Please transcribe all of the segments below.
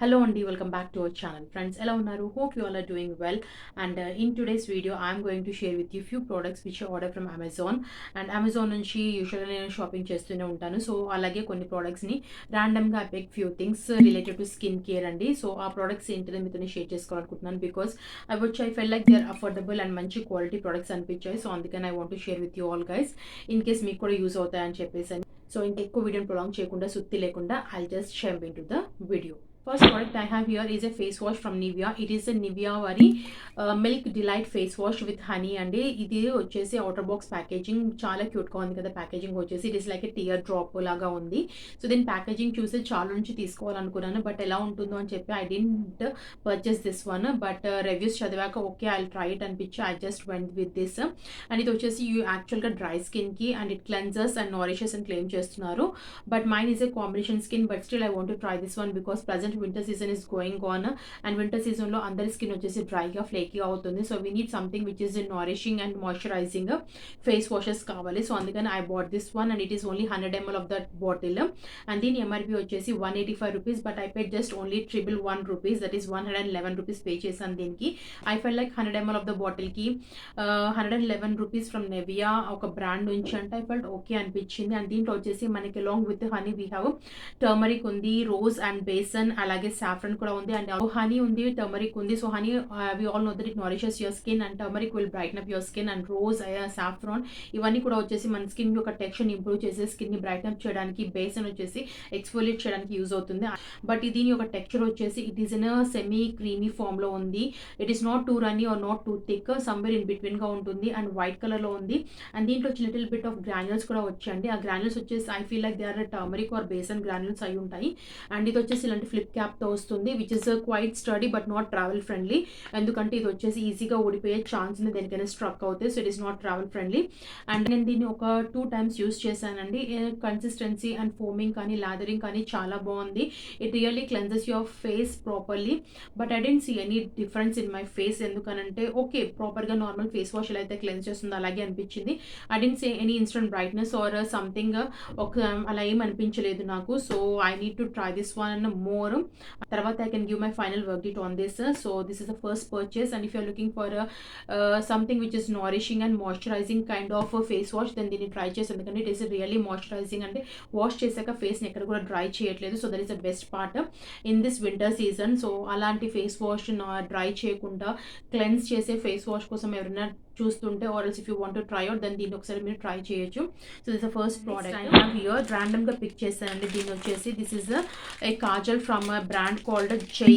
Hello Andy, welcome back to our channel. Friends, hello Naru. Hope you all are doing well. And in today's video, I'm going to share with you few products which I order from Amazon. And Amazon నుంచి యూజువల్గా నేను shopping చేస్తూనే ఉంటాను. So అలాగే కొన్ని ప్రోడక్ట్స్ని ర్యాండమ్గా I pick few things related to skin care అండి. సో ఆ ప్రోడక్ట్స్ ఏంటిదో మీతో షేర్ చేసుకోవాలనుకుంటున్నాను because I fell like they are affordable and మంచి క్వాలిటీ ప్రోడక్ట్స్ అనిపించాయి. సో అందుకని I want to share with you all guys in case మీకు కూడా యూజ్ అవుతాయని చెప్పేసి. సో ఇంకా ఎక్కువ వీడియోని ప్రొలాంగ్ చేయకుండా సుత్తి లేకుండా I just jump in to the video. First product I have here is a face wash from Nivea. It is a Nivea Vari Milk Delight face wash with honey అండి. ఇది వచ్చేసి outer box packaging చాలా క్యూట్గా ఉంది కదా. Packaging వచ్చేసి it is like a tear drop లాగా ఉంది. సో దీని ప్యాకేజింగ్ చూసి చాలా నుంచి తీసుకోవాలనుకున్నాను బట్ ఎలా ఉంటుందో అని చెప్పి I didn't purchase this one. But reviews చదివాక ఓకే ఐ ట్రై ఇట్ అనిపించి I just went with this. And ఇది వచ్చేసి యాక్చువల్గా డ్రై స్కిన్కి and it cleansers and nourishes అని క్లెయిమ్ చేస్తున్నారు. But mine is a combination skin but still I want to try this one because present winter season is going on and winter సీజన్లో అందరి skin వచ్చేసి డ్రైగా ఫ్లేకీగా అవుతుంది. So we need something which is nourishing and moisturising face washes కావాలి. So అందుకని I bought this one and it is only 100 ml of that bottle. And దీని MRP వచ్చేసి 185 rupees but I paid just only 111 rupees, that is 111 rupees pay చేశాను దీనికి. I fell like 100 ml of the బాటిల్కి 111 rupees from Nivea ఒక brand నుంచి అంటే I felt okay అనిపించింది. And దీంట్లో వచ్చేసి మనకి along with honey we have turmeric ఉంది, రోజ్ అండ్ బేసన్, అలాగే సాఫ్రన్ కూడా ఉంది అండ్ హనీ ఉంది, టర్మరిక్ ఉంది. So honey we all know that it nourishes your skin and turmeric will brighten up your skin and rose saffron ఇవన్నీ కూడా వచ్చేసి మన స్కిన్ యొక్క టెక్స్చర్ని ఇంప్రూవ్ చేసి స్కిన్ని బ్రైటన్ అప్ చేయడానికి, బేసన్ వచ్చేసి ఎక్స్ఫోలియేట్ చేయడానికి యూజ్ అవుతుంది. బట్ దీని యొక్క టెక్స్చర్ వచ్చేసి it is in semi creamy form లో ఉంది. It is not too runny or not too thick, somewhere in between గా ఉంటుంది అండ్ వైట్ కలర్ లో ఉంది. అండ్ దీంట్లో లిటిల్ బిట్ ఆఫ్ గ్రాన్యూల్స్ కూడా వచ్చాయండి. ఆ గ్రాన్యూల్స్ వచ్చేసి I feel like they are turmeric or besan granules అయి ఉంటాయి. అండ్ ఇది వచ్చేసి ఇలాంటి ఫ్లిప్ క్యాప్తో వస్తుంది which is quite sturdy but not travel friendly. ఎందుకంటే ఇది వచ్చేసి ఈజీగా ఊడిపోయే ఛాన్స్ ఉంది దేనికైనా స్ట్రక్ అవుతాయి. So it is not travel friendly. And నేను దీన్ని ఒక 2 times యూస్ చేశానండి. కన్సిస్టెన్సీ అండ్ ఫోమింగ్ కానీ లాదరింగ్ కానీ చాలా బాగుంది. It really cleanses your face properly but I didn't see any difference in my face. ఎందుకనంటే ఓకే ప్రాపర్గా నార్మల్ ఫేస్ వాష్ ఎలా అయితే క్లెన్స్ చేస్తుందో అలాగే అనిపించింది. I didn't see any instant brightness or something ఒక అలా ఏం అనిపించలేదు నాకు. So I need to try this one more. తర్వాత I can give my final verdict on this. So this is the first purchase and if you are looking for something which is nourishing and moisturizing kind of a face wash then దీన్ని try చేసి ఎందుకంటే it is really moisturising అంటే wash చేశాక ఫేస్ని ఎక్కడ కూడా dry చేయట్లేదు. So that is the best part in this winter season. So అలాంటి ఫేస్ వాష్ డ్రై చేయకుండా క్లెన్స్ చేసే ఫేస్ వాష్ కోసం ఎవరైనా చూస్తుంటే or else if you want to try out then దీన్ని ఒకసారి మీరు ట్రై చేయొచ్చు. So this the first product I have here ర్యాండమ్గా పిక్ చేశానండి. దీన్ని వచ్చేసి this is a Kajal from brand called జై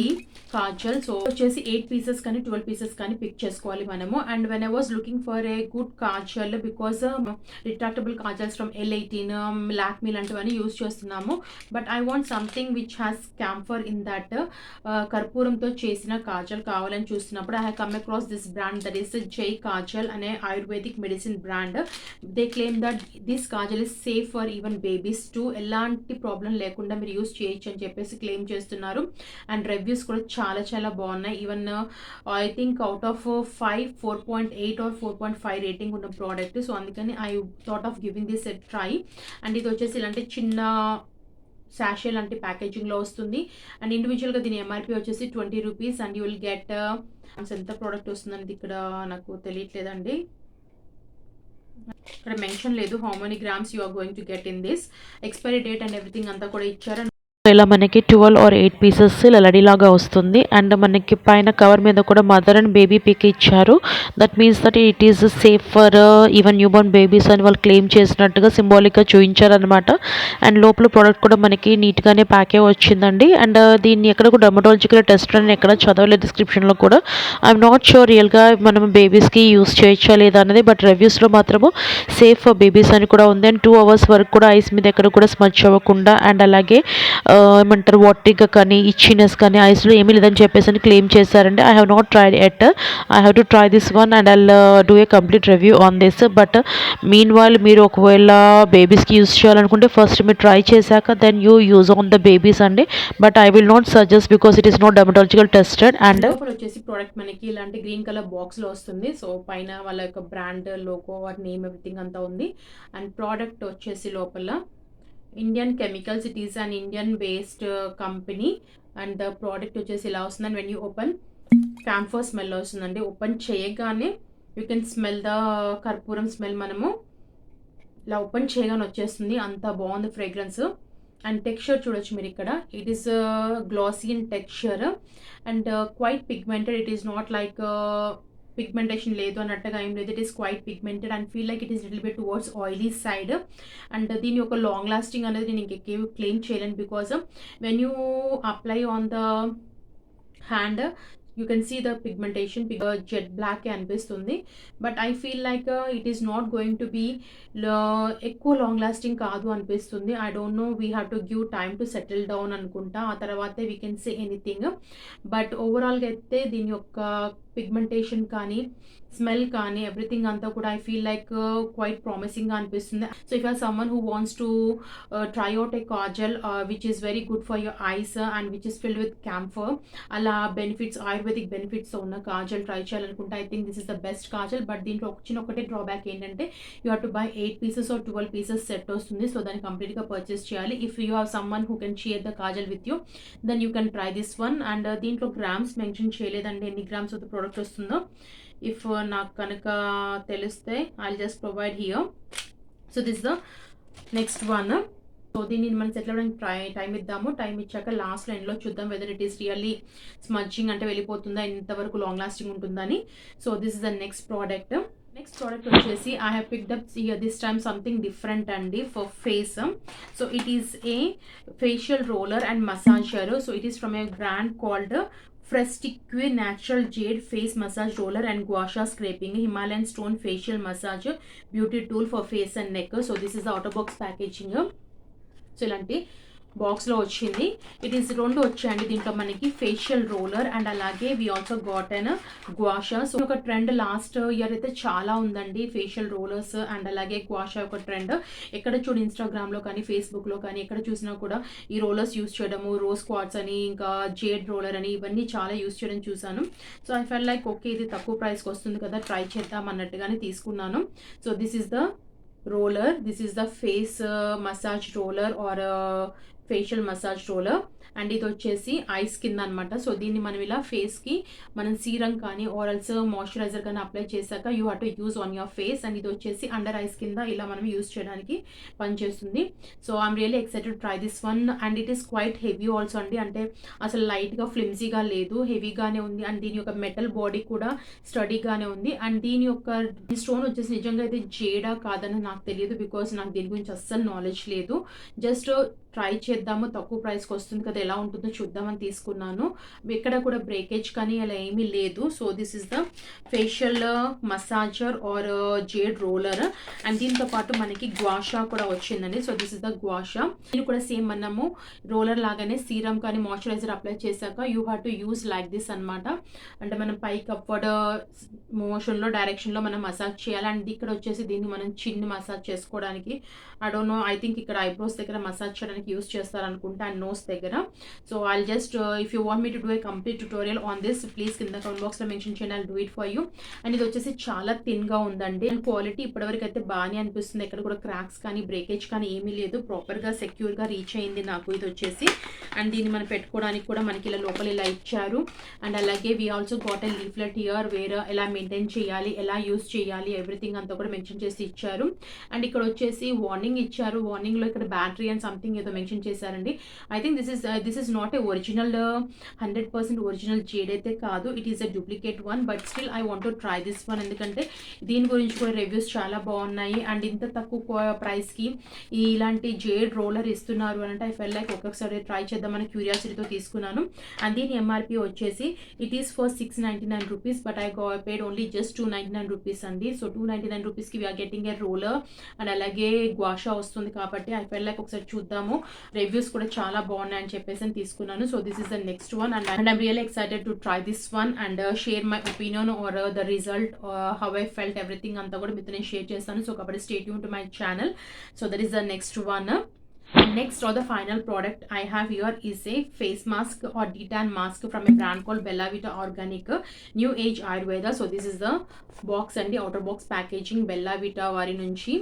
కాజల్. సో వచ్చేసి 8 pieces కానీ 12 pieces కానీ పిక్ చేసుకోవాలి మనము. And when I was looking for a good kajal because retractable kajals from L18 Lakme లాంటివన్నీ యూజ్ చేస్తున్నాము. But I want something which has camphor in that కర్పూరంతో చేసిన కాజల్ కావాలని చూస్తున్నప్పుడు I have come across this brand that is Jai kajal అనే ayurvedic medicine brand. They claim that this kajal is safe for even babies too, ఎలాంటి problem లేకుండా మీరు use చేయొచ్చు అని చెప్పేసి క్లెయిమ్ చేస్తున్నారు. అండ్ రివ్యూస్ కూడా చాలా చాలా బాగున్నాయి. Even I think out of 5 4.8 or 4.5 rating ఉన్న ప్రోడక్ట్. సో అందుకని I thought of giving this a try. And ఇది వచ్చేసి ఇలాంటి చిన్న శాషే లాంటి ప్యాకేజింగ్లో వస్తుంది. అండ్ ఇండివిజువల్గా దీని ఎంఆర్పి వచ్చేసి 20 rupees and you will get ఎంత ప్రోడక్ట్ వస్తుందని ఇక్కడ నాకు తెలియట్లేదండి. ఇక్కడ మెన్షన్ లేదు how many grams you are going to get in this. Expiry date and everything అంతా కూడా ఇచ్చారు. ఇలా మనకి 12 or 8 పీసెస్ లడీలాగా వస్తుంది. అండ్ మనకి పైన కవర్ మీద కూడా మదర్ అండ్ బేబీ పిక్ ఇచ్చారు. That means that it is safe for even new Born babies అని వాళ్ళు క్లెయిమ్ చేసినట్టుగా సింబాలిక్గా చూపించారనమాట. అండ్ లోపల ప్రోడక్ట్ కూడా మనకి నీట్గానే ప్యాకే వచ్చిందండి. అండ్ దీన్ని ఎక్కడ కూడా డర్మటాలజికల్ టెస్ట్ అని ఎక్కడ చదవలేదు డిస్క్రిప్షన్లో కూడా. ఐఎమ్ నాట్ షూర్ రియల్గా మనం బేబీస్కి యూస్ చేయొచ్చా లేదా అన్నది. బట్ రివ్యూస్లో మాత్రము సేఫ్ ఫర్ బేబీస్ అని కూడా ఉంది. అండ్ 2 hours వరకు కూడా ఐస్ మీద ఎక్కడ కూడా స్మచ్ అవ్వకుండా అండ్ అలాగే ఏమంటారు వాటరీగా కానీ ఇచ్చినెస్ కానీ ఐస్లో ఏమీ లేదని చెప్పేసి అని క్లెయిమ్ చేశారండి. I have not tried it. I have to try this one and I'll do a complete review on this. But meanwhile మీరు ఒకవేళ బేబీస్కి యూస్ చేయాలనుకుంటే ఫస్ట్ మీరు ట్రై చేశాక then you use on the babies అండి. But I will not suggest because it is not dermatological tested. And వచ్చేసి product మనకి ఇలాంటి గ్రీన్ కలర్ బాక్స్ లో వస్తుంది. సో పైన వాళ్ళ యొక్క బ్రాండ్ లోగో వాటి నేమ్ ఎవ్రీథింగ్ అంతా ఉంది. అండ్ ప్రోడక్ట్ వచ్చేసి లోపల Indian chemicals, it is an Indian based company. And the product వచ్చేసి ఇలా వస్తుందని when you open camphor smell వస్తుందండి. ఓపెన్ చేయగానే యూ కెన్ స్మెల్ ద కర్పూరం స్మెల్. మనము ఇలా ఓపెన్ చేయగానే వచ్చేస్తుంది, అంత బాగుంది ఫ్రేగ్రెన్స్. అండ్ టెక్స్చర్ చూడొచ్చు మీరు ఇక్కడ, it is glossy in texture and quite pigmented. It is not like pigmentation లేదు అన్నట్టుగా ఏం లేదు, it is quite pigmented and feel like it is little bit towards oily side. And దీని యొక్క long lasting అనేది నేను ఇంకెక్కువ క్లెయిమ్ చేయలేను, because when you apply on the hand you can see the pigmentation jet black అనిపిస్తుంది. But I feel like it is not going to be ఎక్కువ long lasting కాదు అనిపిస్తుంది. I don't no, we have to give time to settle down అనుకుంటా, ఆ తర్వాతే we can say anything. But ఓవరాల్గా అయితే దీని యొక్క పిగ్మెంటేషన్ కానీ స్మెల్ కానీ ఎవ్రీథింగ్ అంతా కూడా ఐ ఫీల్ లైక్ క్వైట్ ప్రామిసింగ్గా అనిపిస్తుంది. So if are someone who wants to try out a kajal which is very good for your eyes and which is filled with camphor, అలా బెనిఫిట్స్ ఆయుర్వేదిక్ బెనిఫిట్స్ ఉన్న kajal try చేయాలనుకుంటే I think this is the best kajal. But దీంట్లో ఒకటే drawback ఏంటంటే you have to buy 8 pieces or 12 pieces set వస్తుంది. సో దాన్ని కంప్లీట్గా పర్చేస్ చేయాలి. If you have someone who can share the kajal with you then you can try this one. And దీంట్లో grams mention చేయలేదండి, ఎన్ని గ్రామ్స్ ఆఫ్ ద ప్రోడక్ట్ వస్తుందో. If నాకు కనుక తెలిస్తే I'll just provide here. So this the next one. So దీన్ని మనం settle అవ్వడానికి టైం ఇద్దాము. టైం ఇచ్చాక లాస్ట్ ఎండ్లో చూద్దాం whether it is really smudging అంటే వెళ్ళిపోతుందా, ఎంతవరకు లాంగ్ లాస్టింగ్ ఉంటుందని. So this is the next product. Next product వచ్చేసి I have picked up this time something different అండి for face. So it is a facial roller and massager. So it is from a brand called Frestique Natural Jade Face Massage Roller and Gua Sha Scraping Himalayan Stone Facial Massage Beauty Tool for Face and Neck. So this is the outer box packaging. So ఇలాంటి బాక్స్లో వచ్చింది. It is 2 వచ్చాయండి దీంట్లో మనకి, facial roller and అలాగే we also got and gua sha. So ఒక trend last year అయితే చాలా ఉందండి, ఫేషియల్ రోలర్స్ అండ్ అలాగే గ్వాషా ఒక ట్రెండ్. ఎక్కడ చూడు ఇన్స్టాగ్రామ్లో కానీ ఫేస్బుక్లో కానీ ఎక్కడ చూసినా కూడా ఈ రోలర్స్ యూస్ చేయడము, రోజ్ క్వార్ట్స్ అని ఇంకా జేడ్ రోలర్ అని ఇవన్నీ చాలా యూస్ చేయడం చూసాను. So I fell like okay ఇది తక్కువ ప్రైస్కి వస్తుంది కదా, ట్రై చేద్దాం అన్నట్టుగానే తీసుకున్నాను. So this is the roller, this is the face massage roller or facial massage roller. And ఇది వచ్చేసి ఐస్ కింద అనమాట. సో దీన్ని మనం ఇలా ఫేస్కి మనం సీరం కానీ ఆరల్స్ మాయిశ్చరైజర్ కానీ అప్లై చేశాక you have to use on your face. And ఇది వచ్చేసి అండర్ ఐస్ కింద ఇలా మనం యూజ్ చేయడానికి పనిచేస్తుంది. So I'm really excited try this one. And it is quiet heavy also అండి, అంటే అసలు లైట్గా ఫ్లిమ్జీగా లేదు, హెవీగానే ఉంది. అండ్ దీని యొక్క మెటల్ బాడీ కూడా స్టడీగానే ఉంది. అండ్ దీని యొక్క స్టోన్ వచ్చేసి నిజంగా అయితే జేడా కాదని నాకు తెలియదు, బికాస్ నాకు దీని గురించి అస్సలు నాలెడ్జ్ లేదు. జస్ట్ ట్రై చేద్దాము, తక్కువ ప్రైస్కి వస్తుంది కదా ఎలా ఉంటుందో చూద్దామని తీసుకున్నాను. ఎక్కడ కూడా బ్రేకేజ్ కానీ అలా ఏమీ లేదు. So this is the facial massager or jade roller. And దీంతో పాటు మనకి గ్వాషా కూడా వచ్చిందండి. So this is the gua sha. దీన్ని కూడా సేమ్ మనము రోలర్ లాగానే సీరం కానీ మాయిశ్చరైజర్ అప్లై చేశాక you have to use like this అనమాట. అంటే మనం పైకి అప్వర్డ్ మోషన్లో డైరెక్షన్లో మనం మసాజ్ చేయాలి. అండ్ ఇక్కడ వచ్చేసి దీన్ని మనం చిన్ని మసాజ్ చేసుకోవడానికి, I don't know, I think ఇక్కడ ఐబ్రోస్ దగ్గర మసాజ్ చేయడానికి యూస్ చేస్తారనుకుంటా అండ్ నోస్ దగ్గర. So I'll just if you want me to do a complete tutorial on this please కింద కామెంట్ బాక్స్లో మెన్షన్ చేయండి, I'll do it for you. And ఇది వచ్చేసి చాలా థిన్గా ఉందండి. అండ్ క్వాలిటీ ఇప్పటివరకు అయితే బాగానే అనిపిస్తుంది, ఎక్కడ కూడా క్రాక్స్ కానీ బ్రేకేజ్ కానీ ఏమీ లేదు, ప్రాపర్గా సెక్యూర్గా రీచ్ అయింది నాకు ఇది వచ్చేసి. అండ్ దీన్ని మనం పెట్టుకోవడానికి కూడా మనకి ఇలా లోపల ఇలా ఇచ్చారు. అండ్ అలాగే we also got a leaflet here where ఎలా మెయింటైన్ చేయాలి, ఎలా యూస్ చేయాలి, ఎవ్రీథింగ్ అంతా కూడా మెన్షన్ చేసి ఇచ్చారు. అండ్ ఇక్కడ వచ్చేసి వార్నింగ్ ఇచ్చారు, వార్నింగ్లో ఇక్కడ బ్యాటరీ అండ్ సంథింగ్ ఏదో మెన్షన్ చేశారండి. I think this is not a original 100% original jade అయితే కాదు, it is a duplicate one. But still I want to try this one, ఎందుకంటే దీని గురించి కూడా రివ్యూస్ చాలా బాగున్నాయి. అండ్ ఇంత తక్కువ ప్రైస్కి ఇలాంటి జేడ్ రోలర్ ఇస్తున్నారు అని అంటే ఐ ఫెల్ లైక్ ఒక్కొక్కసారి ట్రై చేద్దామని క్యూరియాసిటీతో తీసుకున్నాను. అండ్ దీని ఎంఆర్పి వచ్చేసి it is for 699 rupees, but I paid only just 299 rupees అండి. సో 299 రూపీస్కి we are getting a roller and అలాగే గ్వాషా వస్తుంది కాబట్టి ఐ ఫెల్ లైక్ ఒకసారి చూద్దాము, రివ్యూస్ కూడా చాలా బాగున్నాయని చెప్పేసి తీసుకున్నాను. So this is the next one and I'm really excited to try this one and share my opinion or the result how I felt everything అంతా కూడా మీతో నేను షేర్ చేస్తాను. సో కాబట్టి stay tune to my channel. So that is the next one. And next or the final product I have here is a face mask or detan mask from a brand called Bella Vita Organic New Age Ayurveda. So this is the box and the outer box packaging Bella Vita vari nunchi.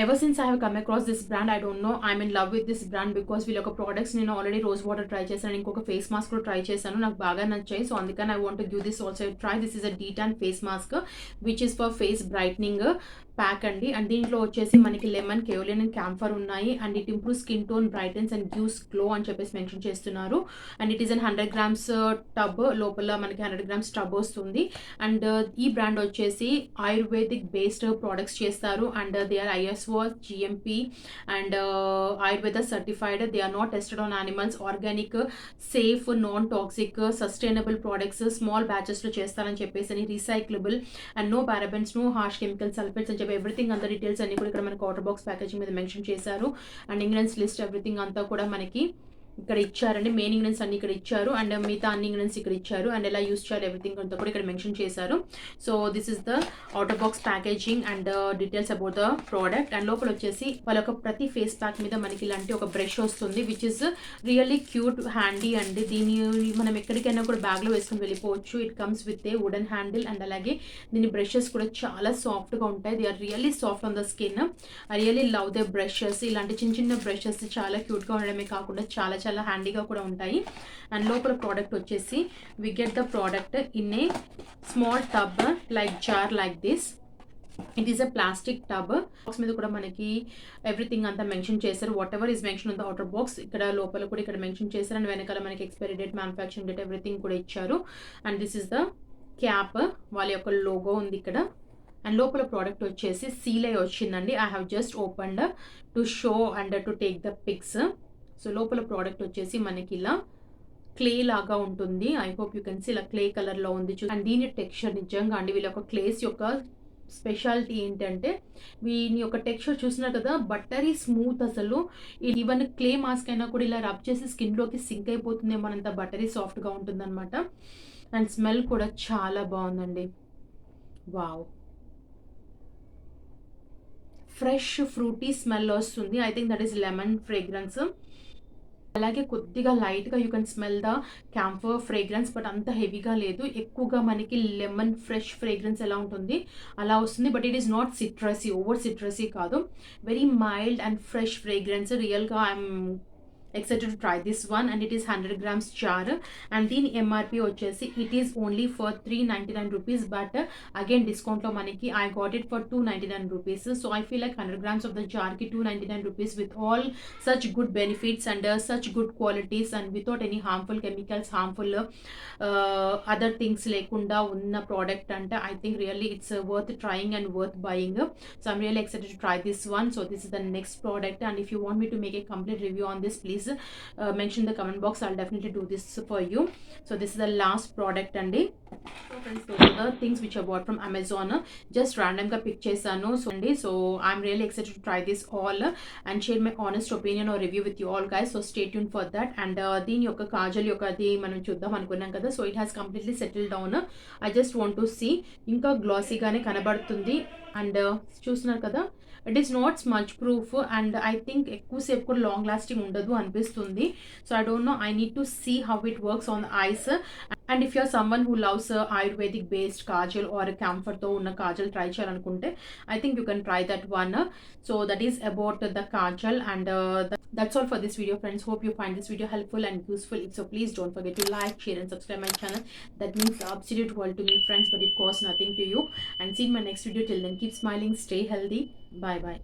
Ever since I have come across this brand, I don't know, I'm in love with this brand because వీళ్ళ ఒక products నేను already rose water try చేశాను, ఇంకొక face mask కూడా try చేశాను, నాకు బాగా నచ్చాయి. సో అందుకని I want to give this also try. This is a detan face mask which is for face brightening pack అండి. అండ్ దీంట్లో వచ్చేసి మనకి లెమన్, కేవలిన్ అండ్ క్యాంఫర్ ఉన్నాయి. And it improve skin tone, brightens and gives glow అని చెప్పేసి mention చేస్తున్నారు. And it is an 100 grams tub, లోపల మనకి 100 grams టబ్ వస్తుంది. అండ్ ఈ బ్రాండ్ వచ్చేసి ఆయుర్వేదిక్ బేస్డ్ ప్రోడక్ట్స్ చేస్తారు. And they are ISO, GMP and Ayurveda certified. They are not tested on animals, organic, safe, non toxic, sustainable products, small బ్యాచెస్లో చేస్తారని చెప్పేసి, recyclable and no parabens, no harsh chemical sulphates అని చెప్పి everything అంతా details అన్ని కూడా ఇక్కడ మనకి వాటర్ బాక్స్ ప్యాకేజింగ్ మీద మెన్షన్ చేశారు. అండ్ ఇంగ్రీడియన్స్ లిస్ట్ ఎవ్రీథింగ్ అంతా కూడా మనకి ఇక్కడ ఇచ్చారండి. మెయిన్ ఇంగ్రీడియన్స్ అన్ని ఇక్కడ ఇచ్చారు అండ్ మిగతా అన్ని ఇంగ్రీడియన్స్ ఇక్కడ ఇచ్చారు. అండ్ ఎలా యూస్ చేయాలి ఎవ్రీథింగ్ అంతా కూడా ఇక్కడ మెన్షన్ చేశారు. So this is the outer box packaging and details about the product. And లోపల వచ్చేసి వాళ్ళ యొక్క ప్రతి ఫేస్ ప్యాక్ మీద మనకి ఇలాంటి ఒక బ్రష్ వస్తుంది which is really cute, handy. And దీన్ని మనం ఎక్కడికైనా కూడా బ్యాగ్లో వేసుకుని వెళ్ళిపోవచ్చు. It comes with a wooden handle. And అలాగే దీని బ్రషెస్ కూడా చాలా సాఫ్ట్గా ఉంటాయి. They are really soft on the skin. I really love the brushes. ఇలాంటి చిన్న చిన్న బ్రషెస్ చాలా క్యూట్గా ఉండడమే కాకుండా చాలా చాలా హ్యాండీగా కూడా ఉంటాయి. అండ్ లోపల ప్రోడక్ట్ వచ్చేసి we get the product in a small tub like jar like this. It is a plastic tub. Box మీద కూడా మనకి ఎవ్రీథింగ్ అంతా మెన్షన్ చేశారు. Whatever is mention on the outer box ఇక్కడ లోపల కూడా ఇక్కడ మెన్షన్ చేశారు. అండ్ వెనకాల మనకి expiry date, manufacturing date everything కూడా ఇచ్చారు. And this is the cap, వాళ్ళ యొక్క లోగో ఉంది ఇక్కడ. అండ్ లోపల ప్రోడక్ట్ వచ్చేసి సీల్ అయి వచ్చిందండి. I have just opened to show and to take the pics. So లోపల ప్రోడక్ట్ వచ్చేసి మనకి ఇలా క్లే లాగా ఉంటుంది. I hope you can see ఇలా క్లే కలర్లో ఉంది. అండ్ దీని టెక్స్చర్ నిజంగా అండి వీళ్ళ ఒక క్లేస్ యొక్క స్పెషాలిటీ ఏంటంటే వీని యొక్క టెక్స్చర్ చూసినారు కదా, బట్టరీ స్మూత్. అసలు ఈవెన్ క్లే మాస్క్ అయినా కూడా ఇలా రబ్ చేసి స్కిన్లోకి సింక్ అయిపోతుందేమో అంత బట్టరీ సాఫ్ట్గా ఉంటుందన్నమాట. అండ్ స్మెల్ కూడా చాలా బాగుందండి. వావ్, ఫ్రెష్ ఫ్రూటీ స్మెల్ వస్తుంది. I think that is lemon fragrance. అలాగే కొద్దిగా లైట్గా you can smell the camphor fragrance, but అంత హెవీగా లేదు. ఎక్కువగా మనకి లెమన్ ఫ్రెష్ ఫ్రేగ్రెన్స్ ఎలా ఉంటుంది అలా వస్తుంది. But it is not citrusy, over citrusy కాదు. Very mild and fresh fragrance. రియల్గా I'm excited to try this one. And it is 100 grams jar. And దీని MRP వచ్చేసి it is only for 399 rupees. But again discount లో మనకి I got it for 299 rupees. So I feel like 100 grams of the jar ki 299 rupees with all such good benefits and such good qualities and without any harmful chemicals, harmful other things లేకుండా ఉన్న product అంటే I think really it's worth trying and worth buying. So I'm really excited to try this one. So this is the next product, and if you want me to make a complete review on this, please mention in the comment box. I'll definitely do this for you. So this is the last product అండి. So friends, those are the things which I bought from Amazon. Just random గా pick చేశాను. So I'm really excited to try this all and share my honest opinion or review with you all guys. So stay tuned for that. And దీని యొక్క కాజల్ యొక్క అది మనం చూద్దాం అనుకున్నాం కదా. So it has completely settled down. I just want to see ఇంకా గ్లాసీగానే కనబడుతుంది. అండ్ చూస్తున్నారు కదా, it is not smudge proof and I think ఎక్కువసేపు కూడా లాంగ్ లాస్టింగ్ ఉండదు అనిపిస్తుంది. So I don't know, I need to see how it works on the eyes. And if you're someone who loves ayurvedic based kajal or క్యాంఫర్తో ఉన్న kajal try చేయాలనుకుంటే I think you can try that one. So that is about the kajal. And that's all for this video friends. Hope you find this video helpful and useful. If so, please don't forget to like, share and subscribe my channel. That means the absolute world to me friends, but it costs nothing to you. And see you in my next video. Till then, keep smiling, stay healthy. Bye bye.